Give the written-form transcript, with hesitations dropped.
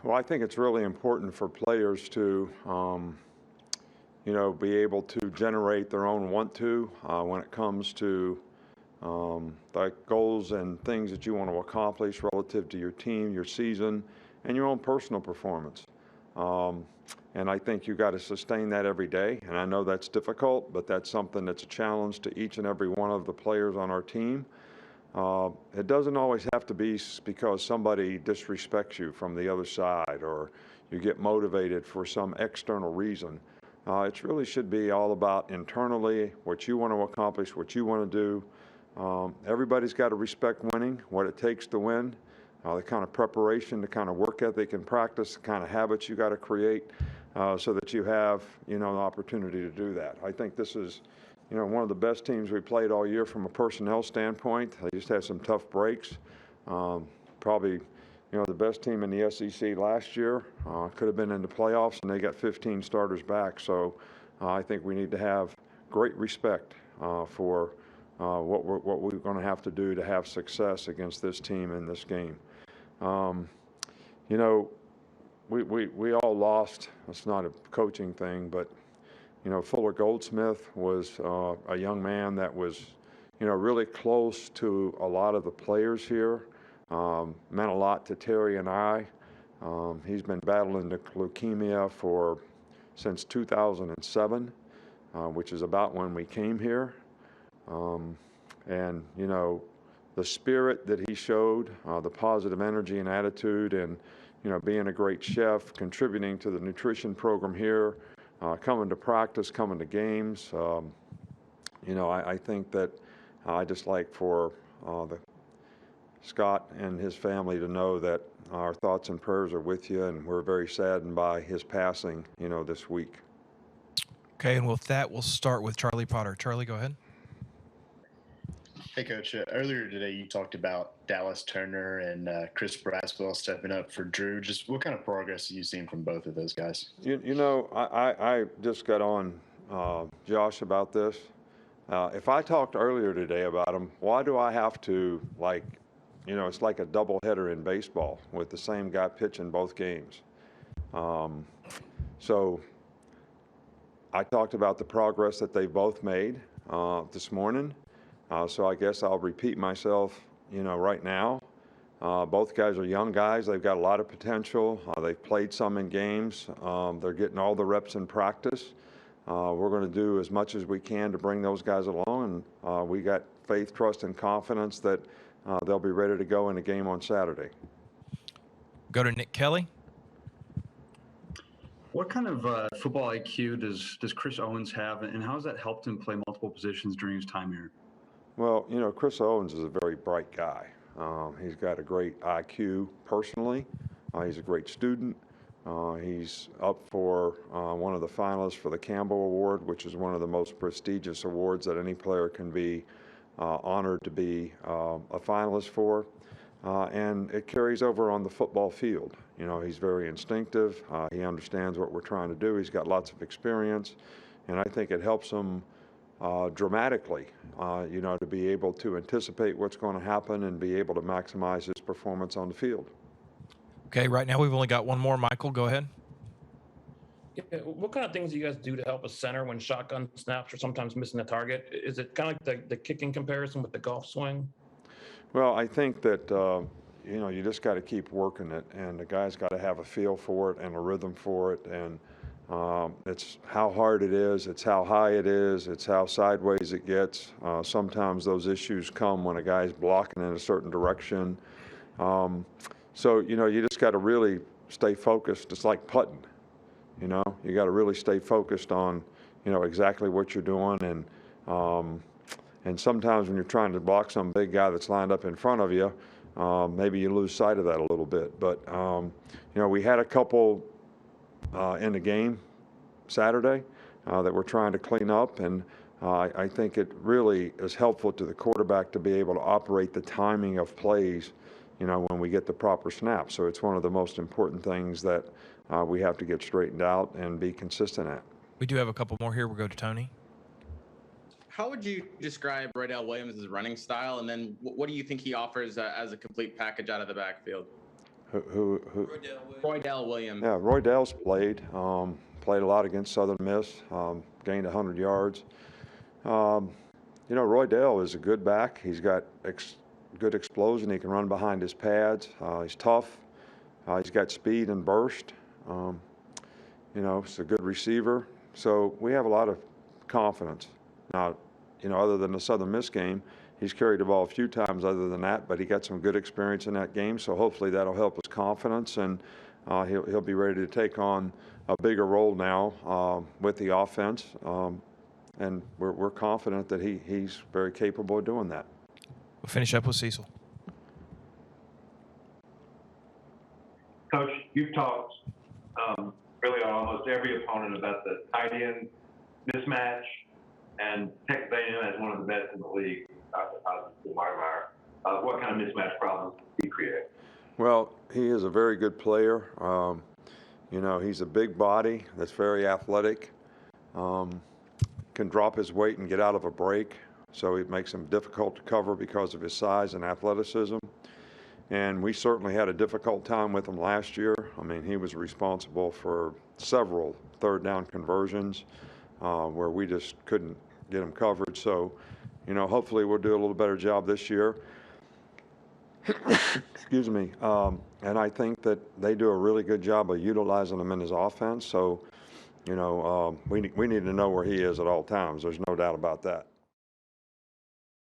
Well, I think it's really important for players to, be able to generate their own want to when it comes to like goals and things that you want to accomplish relative to your team, your season, and your own personal performance. Um, and I think you got to sustain that every day. And I know that's difficult, but that's something that's a challenge to each and every one of the players on our team. It doesn't always have to be because somebody disrespects you from the other side or you get motivated for some external reason. It really should be all about internally what you want to accomplish, what you want to do. Everybody's got to respect winning, what it takes to win, the kind of preparation, the kind of work ethic and practice, the kind of habits you got to create so that you have, an opportunity to do that. I think this is, one of the best teams we played all year from a personnel standpoint. They just had some tough breaks. Probably, the best team in the SEC last year. Could have been in the playoffs, and they got 15 starters back. So I think we need to have great respect for what we're going to have to do to have success against this team in this game. Um, you know, we all lost. It's not a coaching thing, but Fuller Goldsmith was a young man that was, really close to a lot of the players here. Meant a lot to Terry and I. He's been battling leukemia since 2007, which is about when we came here. And the spirit that he showed, the positive energy and attitude, and being a great chef, contributing to the nutrition program here, coming to practice, coming to games. I think that I just like for the Scott and his family to know that our thoughts and prayers are with you, and we're very saddened by his passing, this week. Okay, and with that, we'll start with Charlie Potter. Charlie, go ahead. Hey, Coach. Earlier today, you talked about Dallas Turner and Chris Braswell stepping up for Drew. Just what kind of progress have you seen from both of those guys? I just got on Josh about this. If I talked earlier today about him, why do I have to, it's like a doubleheader in baseball with the same guy pitching both games. So I talked about the progress that they both made this morning. So I guess I'll repeat myself, right now. Both guys are young guys. They've got a lot of potential. They've played some in games. They're getting all the reps in practice. We're going to do as much as we can to bring those guys along, and we got faith, trust, and confidence that they'll be ready to go in the game on Saturday. Go to Nick Kelly. What kind of football IQ does Chris Owens have, and how has that helped him play multiple positions during his time here? Well, Chris Owens is a very bright guy. He's got a great IQ personally. He's a great student. He's up for one of the finalists for the Campbell Award, which is one of the most prestigious awards that any player can be honored to be a finalist for. And it carries over on the football field. He's very instinctive. He understands what we're trying to do. He's got lots of experience. And I think it helps him dramatically, to be able to anticipate what's going to happen and be able to maximize his performance on the field. Okay, right now we've only got one more. Michael, go ahead. Yeah, what kind of things do you guys do to help a center when shotgun snaps are sometimes missing the target? Is it kind of like the kicking comparison with the golf swing? Well, I think that, you just got to keep working it, and the guy's got to have a feel for it and a rhythm for it, and it's how hard it is, it's how high it is, it's how sideways it gets. Sometimes those issues come when a guy's blocking in a certain direction. So, you just got to really stay focused. It's like putting, you got to really stay focused on, exactly what you're doing. And sometimes when you're trying to block some big guy that's lined up in front of you, maybe you lose sight of that a little bit. But, we had a couple in the game Saturday that we're trying to clean up. And I think it really is helpful to the quarterback to be able to operate the timing of plays, when we get the proper snap. So it's one of the most important things that we have to get straightened out and be consistent at. We do have a couple more here. We'll go to Tony. How would you describe Roydell Williams' running style, and then what do you think he offers as a complete package out of the backfield? Who? Roydell Williams. Yeah, Roy Dale's played a lot against Southern Miss, gained 100 yards. You know, Roy Dale is a good back. He's got good explosion. He can run behind his pads. He's tough. He's got speed and burst. You know, he's a good receiver. So we have a lot of confidence. Now, you know, other than the Southern Miss game, he's carried the ball a few times other than that, but he got some good experience in that game. So hopefully that'll help his confidence, and he'll be ready to take on a bigger role now with the offense. And we're confident that he's very capable of doing that. We'll finish up with Cecil. Coach, you've talked really on almost every opponent about the tight end mismatch, and Texas A&M has one of the best in the league. What kind of mismatch problems do you create? Well, he is a very good player. You know, he's a big body that's very athletic. Can drop his weight and get out of a break, so it makes him difficult to cover because of his size and athleticism. And we certainly had a difficult time with him last year. I mean, he was responsible for several third down conversions where we just couldn't get him covered. So, you know, hopefully we'll do a little better job this year. Excuse me. And I think that they do a really good job of utilizing him in his offense. So, you know, we need to know where he is at all times. There's no doubt about that.